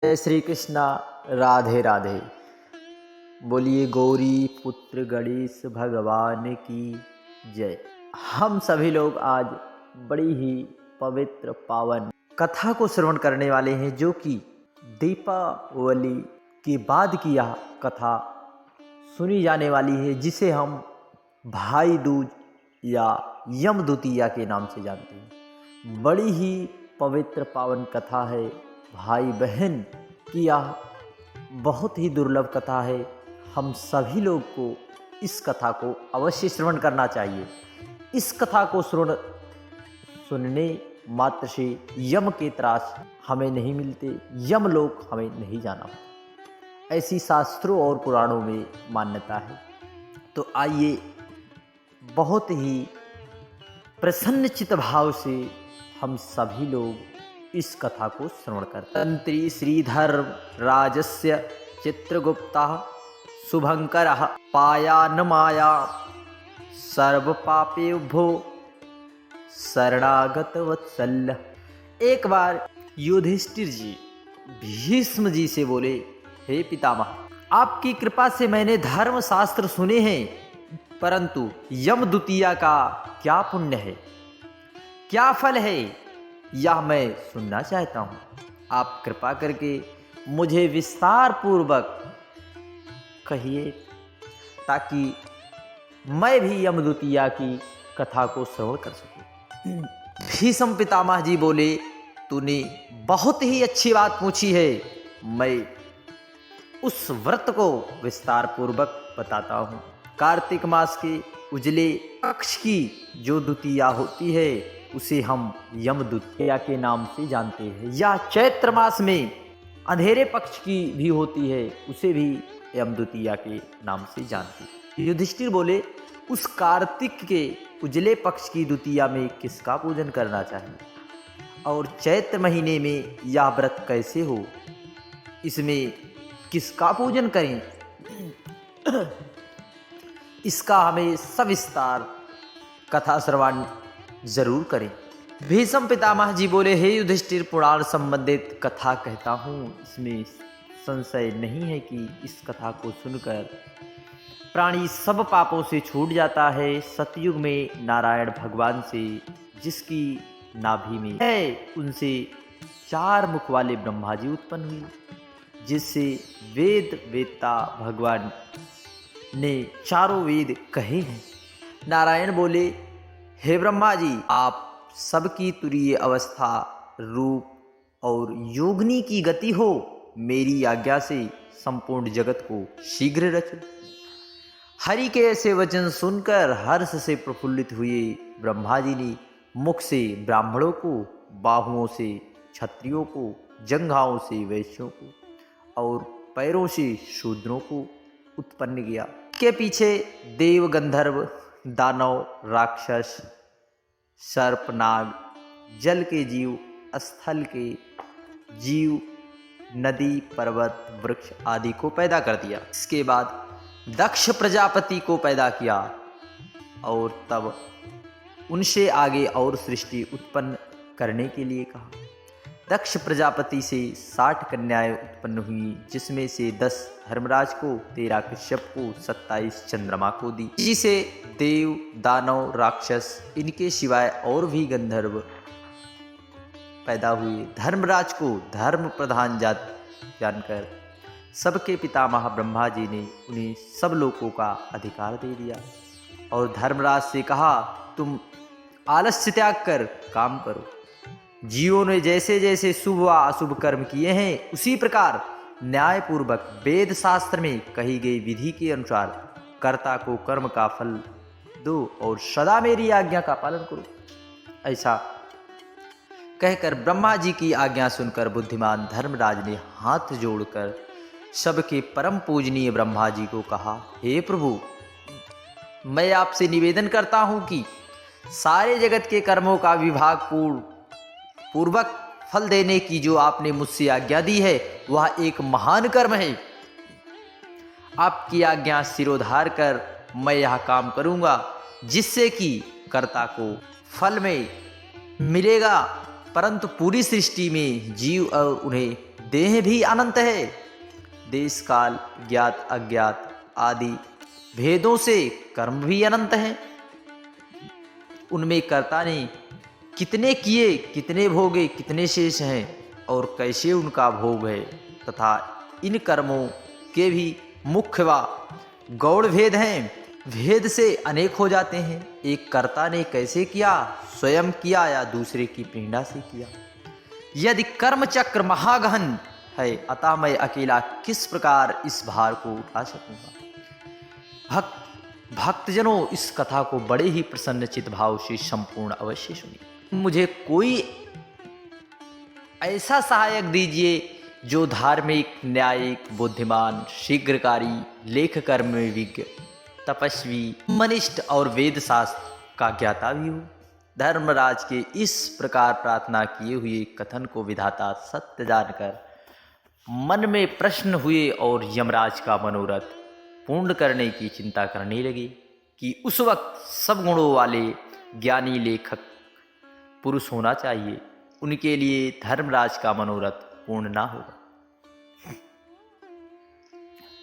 जय श्री कृष्णा। राधे राधे। बोलिए गौरी पुत्र गणेश भगवान की जय। हम सभी लोग आज बड़ी ही पवित्र पावन कथा को श्रवण करने वाले हैं, जो कि दीपावली के बाद की यह कथा सुनी जाने वाली है, जिसे हम भाई दूज या यम द्वितीया के नाम से जानते हैं। बड़ी ही पवित्र पावन कथा है। भाई बहन की यह बहुत ही दुर्लभ कथा है। हम सभी लोग को इस कथा को अवश्य श्रवण करना चाहिए। इस कथा को सुनने मात्र से यम के त्रास हमें नहीं मिलते, यमलोक हमें नहीं जाना होता, ऐसी शास्त्रों और पुराणों में मान्यता है। तो आइए बहुत ही प्रसन्नचित भाव से हम सभी लोग इस कथा को श्रवण करते। तंत्री श्रीधर राजस्य चित्रगुप्ता शुभंकर पायान माया सर्व पापेभ्यो शरणागत वत्सल। एक बार युधिष्ठिर जी भीष्म जी से बोले, हे पितामह, आपकी कृपा से मैंने धर्म शास्त्र सुने हैं, परंतु यम द्वितीया का क्या पुण्य है, क्या फल है, यह मैं सुनना चाहता हूँ। आप कृपा करके मुझे विस्तार पूर्वक कहिए, ताकि मैं भी यम द्वितीया की कथा को श्रवण कर सकूं। भीष्म पितामह जी बोले, तूने बहुत ही अच्छी बात पूछी है, मैं उस व्रत को विस्तार पूर्वक बताता हूँ। कार्तिक मास के उजले पक्ष की जो द्वितीया होती है, उसे हम यम द्वितीया के नाम से जानते हैं। या चैत्र मास में अंधेरे पक्ष की भी होती है, उसे भी यम द्वितीया के नाम से जानते हैं। युधिष्ठिर बोले, उस कार्तिक के उजले पक्ष की द्वितीया में किसका पूजन करना चाहिए, और चैत्र महीने में यह व्रत कैसे हो, इसमें किसका पूजन करें, इसका हमें सविस्तार कथा श्रवण जरूर करें। भीष्म पितामह जी बोले, हे युधिष्ठिर, पुराण संबंधित कथा कहता हूँ, इसमें संशय नहीं है कि इस कथा को सुनकर प्राणी सब पापों से छूट जाता है। सतयुग में नारायण भगवान से जिसकी नाभि में है, उनसे 4 मुख वाले ब्रह्मा जी उत्पन्न हुए, जिससे वेद वेत्ता भगवान ने चारों वेद कहे हैं। नारायण बोले, हे ब्रह्मा जी, आप सबकी तुरीय अवस्था, रूप और योगिनी की गति हो, मेरी आज्ञा से संपूर्ण जगत को शीघ्र रचो। हरि के ऐसे वचन सुनकर हर्ष से प्रफुल्लित हुए ब्रह्मा जी ने मुख से ब्राह्मणों को, बाहुओं से क्षत्रियों को, जंघाओं से वैश्यों को और पैरों से शूद्रों को उत्पन्न किया। के पीछे देव, गंधर्व, दानव, राक्षस, सर्प, नाग, जल के जीव, स्थल के जीव, नदी, पर्वत, वृक्ष आदि को पैदा कर दिया। इसके बाद दक्ष प्रजापति को पैदा किया, और तब उनसे आगे और सृष्टि उत्पन्न करने के लिए कहा। दक्ष प्रजापति से 60 कन्याएं उत्पन्न हुई, जिसमें से 10 धर्मराज को, 13 कश्यप को, 27 चंद्रमा को दी। इसी से देव, दानव, राक्षस, इनके सिवाय और भी गंधर्व पैदा हुए। धर्मराज को धर्म प्रधान जात जानकर सबके पितामह ब्रह्मा जी ने उन्हें सब लोगों का अधिकार दे दिया, और धर्मराज से कहा, तुम आलस्य त्याग कर काम करो। जीवों ने जैसे जैसे शुभ व अशुभ कर्म किए हैं, उसी प्रकार न्यायपूर्वक वेद शास्त्र में कही गई विधि के अनुसार कर्ता को कर्म का फल दो, और सदा मेरी आज्ञा का पालन करो। ऐसा कहकर ब्रह्मा जी की आज्ञा सुनकर बुद्धिमान धर्मराज ने हाथ जोड़कर सबके परम पूजनीय ब्रह्मा जी को कहा, हे प्रभु, मैं आपसे निवेदन करता हूं कि सारे जगत के कर्मों का विभाग पूर्वक फल देने की जो आपने मुझसे आज्ञा दी है, वह एक महान कर्म है। आपकी आज्ञा सिरोधार कर मैं यह काम करूंगा, जिससे कि कर्ता को फल में मिलेगा, परंतु पूरी सृष्टि में जीव और उन्हें देह भी अनंत है। देश काल ज्ञात अज्ञात आदि भेदों से कर्म भी अनंत हैं। उनमें कर्ता ने कितने किए, कितने भोगे, कितने शेष हैं और कैसे उनका भोग है, तथा इन कर्मों के भी मुख्य व गौड़ भेद हैं। भेद से अनेक हो जाते हैं। एक कर्ता ने कैसे किया, स्वयं किया या दूसरे की प्रेरणा से किया। यदि कर्म चक्र महागहन है, अतः मैं अकेला किस प्रकार इस भार को उठा सकूंगा। भक्तजनों, इस कथा को बड़े ही प्रसन्नचित भाव से संपूर्ण अवश्य सुनिए। मुझे कोई ऐसा सहायक दीजिए जो धार्मिक, न्यायिक, बुद्धिमान, शीघ्रकारी, लेख कर्म में विज्ञ, तपस्वी, मनिष्ठ और वेद शास्त्र का ज्ञाता भी हो। धर्मराज के इस प्रकार प्रार्थना किए हुए कथन को विधाता सत्य जानकर मन में प्रश्न हुए और यमराज का मनोरथ पूर्ण करने की चिंता करने लगे कि उस वक्त सब गुणों वाले ज्ञानी लेखक पुरुष होना चाहिए। उनके लिए धर्मराज का मनोरथ पूर्ण ना होगा।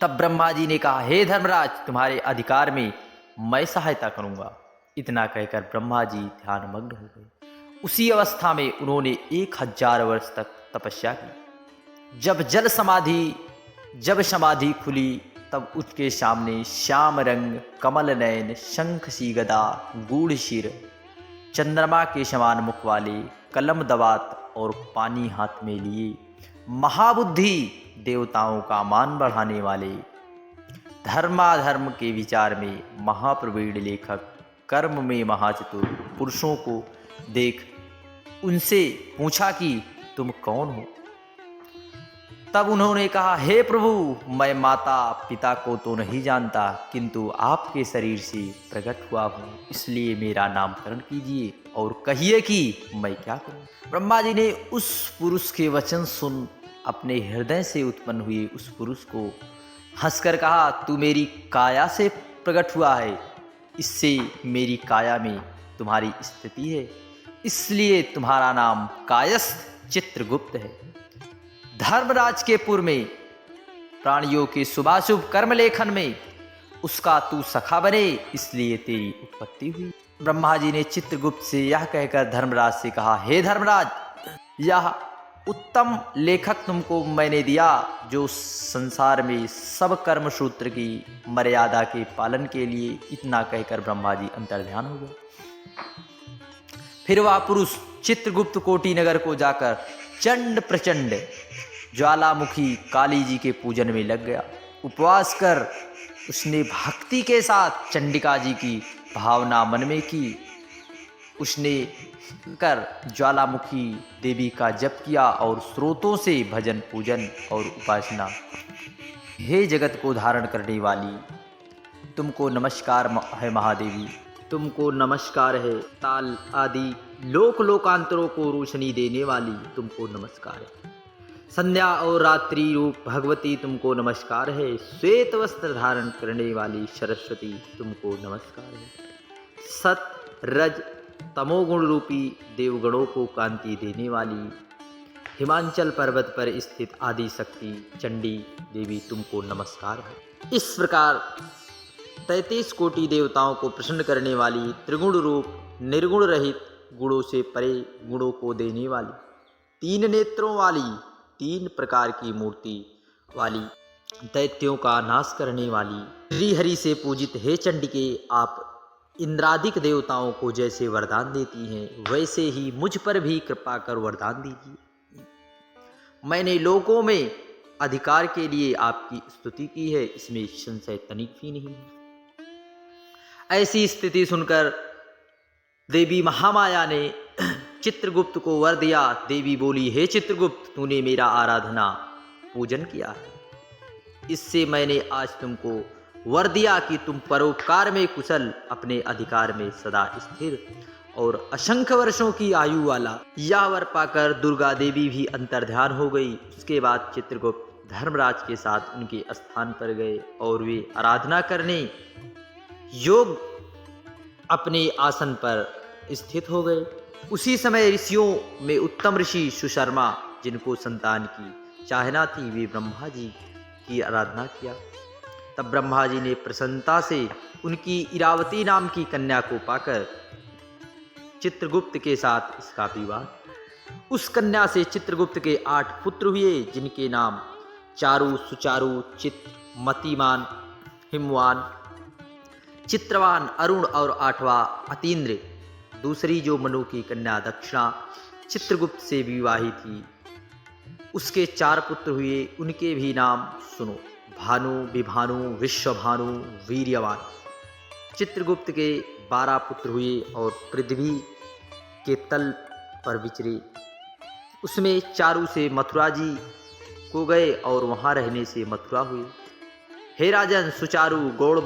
तब ब्रह्मा जी ने कहा, हे धर्मराज, तुम्हारे अधिकार में मैं सहायता करूंगा। इतना कहकर ब्रह्मा जी ध्यानमग्न हो गए। उसी अवस्था में उन्होंने 1000 वर्ष तक तपस्या की। जब समाधि खुली, तब उसके सामने श्याम रंग, कमल नयन, शंख सी गदा, गूढ़ शिर, चंद्रमा के समान मुख वाले, कलम दवात और पानी हाथ में लिए, महाबुद्धि, देवताओं का मान बढ़ाने वाले, धर्माधर्म के विचार में महाप्रवीण लेखक, कर्म में महाचतुर पुरुषों को देख उनसे पूछा कि तुम कौन हो। तब उन्होंने कहा, हे प्रभु, मैं माता पिता को तो नहीं जानता, किंतु आपके शरीर से प्रकट हुआ हूँ, इसलिए मेरा नामकरण कीजिए और कहिए कि मैं क्या करूँ। ब्रह्मा जी ने उस पुरुष के वचन सुन अपने हृदय से उत्पन्न हुए उस पुरुष को हंसकर कहा, तू मेरी काया से प्रकट हुआ है, इससे मेरी काया में तुम्हारी स्थिति है, इसलिए तुम्हारा नाम कायस्थ चित्रगुप्त है। धर्मराज के पुर में प्राणियों के शुभाशुभ कर्म लेखन में उसका तू सखा बने, इसलिए तेरी उत्पत्ति हुई। ब्रह्मा जी ने चित्रगुप्त से यह कहकर धर्मराज से कहा, हे धर्मराज, यह उत्तम लेखक तुमको मैंने दिया जो संसार में सब कर्म सूत्र की मर्यादा के पालन के लिए। इतना कहकर ब्रह्मा जी अंतर्ध्यान हो गए। फिर वह पुरुष चित्रगुप्त कोटि नगर को जाकर चंड प्रचंड ज्वालामुखी काली जी के पूजन में लग गया। उपवास कर उसने भक्ति के साथ चंडिका जी की भावना मन में की। उसने कर ज्वालामुखी देवी का जप किया और स्रोतों से भजन पूजन और उपासना। हे जगत को धारण करने वाली, तुमको नमस्कार है महादेवी, तुमको नमस्कार है। ताल आदि लोक लोकांतरों को रोशनी देने वाली, तुमको नमस्कार है। संध्या और रात्रि रूप भगवती, तुमको नमस्कार है। श्वेत वस्त्र धारण करने वाली सरस्वती, तुमको नमस्कार है। सत रज तमोगुण रूपी देवगणों को कांति देने वाली, हिमांचल पर्वत पर स्थित आदि शक्ति चंडी देवी, तुमको नमस्कार है। इस प्रकार 33 कोटि देवताओं को प्रसन्न करने वाली, त्रिगुण रूप, निर्गुण रहित, गुणों से परे गुणों को देने वाली, 3 नेत्रों वाली, 3 प्रकार की मूर्ति वाली, दैत्यों का नाश करने वाली, श्रीहरि से पूजित हे चंडिके, आप इंद्रादिक देवताओं को जैसे वरदान देती हैं, वैसे ही मुझ पर भी कृपा कर वरदान दीजिए। मैंने लोगों में अधिकार के लिए आपकी स्तुति की है, इसमें संशय तनिक भी नहीं है। ऐसी स्थिति सुनकर देवी महामाया ने चित्रगुप्त को वर दिया। देवी बोली, हे चित्रगुप्त, तूने मेरा आराधना पूजन किया है, इससे मैंने आज तुमको वर दिया कि तुम परोपकार में कुशल, अपने अधिकार में सदा स्थिर और असंख्य वर्षों की आयु वाला। यह वर पाकर दुर्गा देवी भी अंतर्ध्यान हो गई। उसके बाद चित्रगुप्त धर्मराज के साथ उनके स्थान पर गए और वे आराधना करने योग अपने आसन पर स्थित हो गए। उसी समय ऋषियों में उत्तम ऋषि सुशर्मा, जिनको संतान की चाहना थी वे ब्रह्मा जी की आराधना किया। तब ब्रह्मा जी ने प्रसन्नता से उनकी इरावती नाम की कन्या को पाकर चित्रगुप्त के साथ इसका विवाह। उस कन्या से चित्रगुप्त के 8 पुत्र हुए, जिनके नाम चारु, सुचारु, चित्र, मतिमान, हिमवान, चित्रवान, अरुण और 8वां अतीन्द्र। दूसरी जो मनु की कन्या दक्षिणा चित्रगुप्त से विवाही थी, उसके 4 पुत्र हुए। उनके भी नाम सुनो: भानु, विभानु, विश्वभानु, वीर्यवान। चित्रगुप्त के 12 पुत्र हुए और पृथ्वी के तल पर विचरे। उसमें चारु से मथुरा जी को गए और वहां रहने से मथुरा हुए। हे राजन, सुचारु गौड़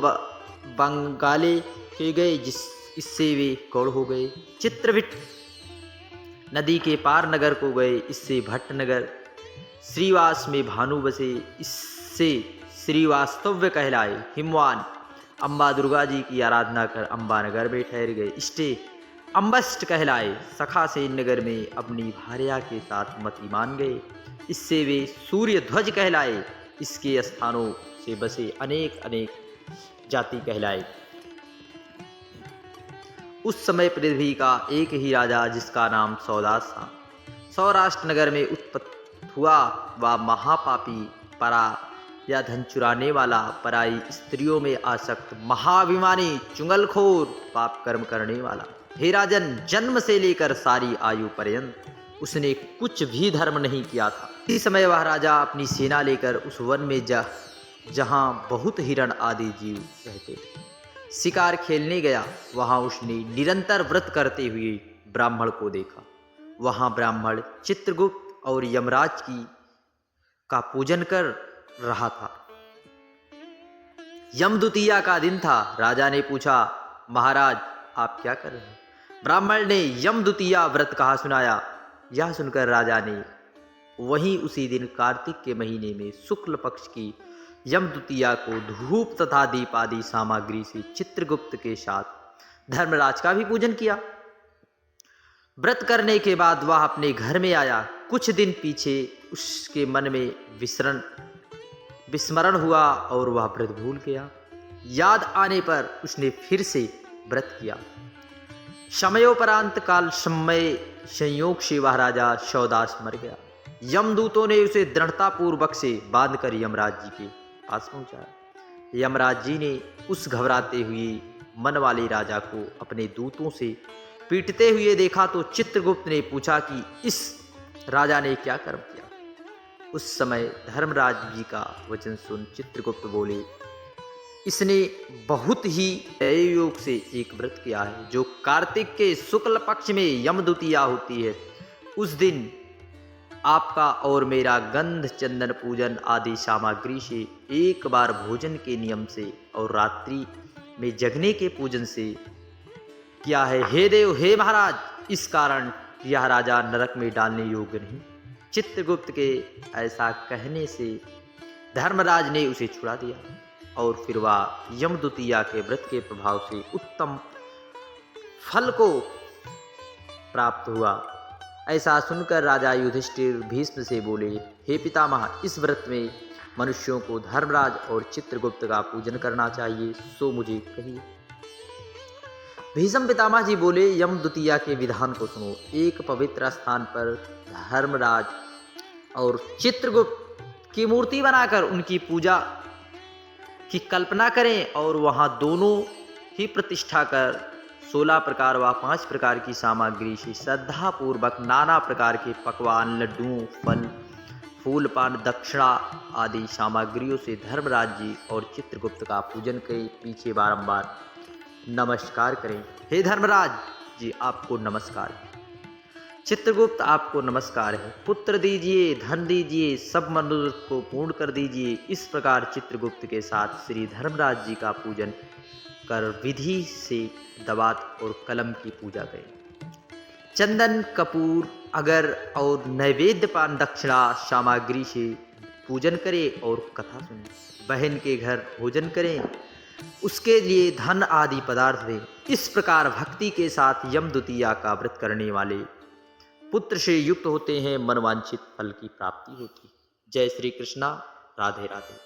बंगाले के गए, इससे वे गौड़ हो गए। चित्रविट नदी के पार नगर को गए, इससे भट्ट नगर। श्रीवास में भानु बसे, इससे श्रीवास्तव्य कहलाए। हिमवान अम्बा दुर्गा जी की आराधना कर अम्बा नगर में ठहर गए, इष्टे अम्बस्ट कहलाए। सखा सेन नगर में अपनी भार्या के साथ मतिमान गए, इससे वे सूर्य ध्वज कहलाए। इसके स्थानों से बसे अनेक अनेक जाति कहलाए। उस समय पृथ्वी का एक ही राजा, जिसका नाम सौदास था, सौराष्ट्र नगर में उत्पन्न हुआ। वह महापापी, परा या धन चुराने वाला, पराई स्त्रियों में आसक्त, महाभिमानी, चुंगलखोर, पाप कर्म करने वाला। हे राजन, जन्म से लेकर सारी आयु पर्यंत उसने कुछ भी धर्म नहीं किया था। इसी समय वह राजा अपनी सेना लेकर उस वन में जहाँ बहुत हिरण आदि जीव रहते थे, शिकार खेलने गया। वहां उसने निरंतर व्रत करते हुए ब्राह्मण को देखा। वहां ब्राह्मण चित्रगुप्त और यमराज का पूजन कर रहा था। यमद्वितीया का दिन था। राजा ने पूछा, महाराज आप क्या कर रहे हैं? ब्राह्मण ने यमद्वितीया व्रत कहा सुनाया। यह सुनकर राजा ने वहीं उसी दिन कार्तिक के महीने में शुक्ल पक्ष की यमद्वितीया को धूप तथा दीप आदि सामग्री से चित्रगुप्त के साथ धर्मराज का भी पूजन किया। व्रत करने के बाद वह अपने घर में आया। कुछ दिन पीछे उसके मन में विस्मरण हुआ और वह व्रत भूल गया। याद आने पर उसने फिर से व्रत किया। समयोपरांत काल समय संयोग से वह राजा सौदास मर गया। यमदूतों ने उसे दृढ़तापूर्वक से बांधकर यमराज जी के पास पहुंचाया। यमराज जी ने उस घबराते हुए मन वाले राजा को अपने दूतों से पीटते हुए देखा तो चित्रगुप्त ने पूछा कि इस राजा ने क्या कर्म किया। उस समय धर्मराज जी का वचन सुन चित्रगुप्त बोले, इसने बहुत ही योग से एक व्रत किया है, जो कार्तिक के शुक्ल पक्ष में यमद्वितीया होती है। उस दिन आपका और मेरा गंध चंदन पूजन आदि सामग्री से, एक बार भोजन के नियम से और रात्रि में जगने के पूजन से किया है। हे देव, हे महाराज, इस कारण यह राजा नरक में डालने योग्य नहीं। चित्रगुप्त के ऐसा कहने से धर्मराज ने उसे छुड़ा दिया और फिर वह यमद्वितीया के व्रत के प्रभाव से उत्तम फल को प्राप्त हुआ। ऐसा सुनकर राजा युधिष्ठिर भीष्म से बोले, हे पितामह, इस व्रत में मनुष्यों को धर्मराज और चित्रगुप्त का पूजन करना चाहिए, सो मुझे कहिए। भीष्म पितामह जी बोले, यमद्वितीया के विधान को सुनो। एक पवित्र स्थान पर धर्मराज और चित्रगुप्त की मूर्ति बनाकर उनकी पूजा की कल्पना करें और वहां दोनों ही प्रतिष्ठा कर 16 प्रकार व 5 प्रकार की सामग्री से श्रद्धा पूर्वक नाना प्रकार के पकवान, लड्डू, फल, फूल, पान, दक्षिणा आदि सामग्रियों से धर्मराज जी और चित्रगुप्त का पूजन के पीछे बारंबार नमस्कार करें। हे धर्मराज जी, आपको नमस्कार है। चित्रगुप्त, आपको नमस्कार है। पुत्र दीजिए, धन दीजिए, सब मनोरथ को पूर्ण कर दीजिए। इस प्रकार चित्रगुप्त के साथ श्री धर्मराज जी का पूजन कर विधि से दवात और कलम की पूजा करें। चंदन, कपूर, अगर और नैवेद्य पान दक्षिणा सामग्री से पूजन करें और कथा सुनें। बहन के घर भोजन करें, उसके लिए धन आदि पदार्थ दें। इस प्रकार भक्ति के साथ यमद्वितीया का व्रत करने वाले पुत्र से युक्त होते हैं, मनवांछित फल की प्राप्ति होती है। जय श्री कृष्णा। राधे राधे।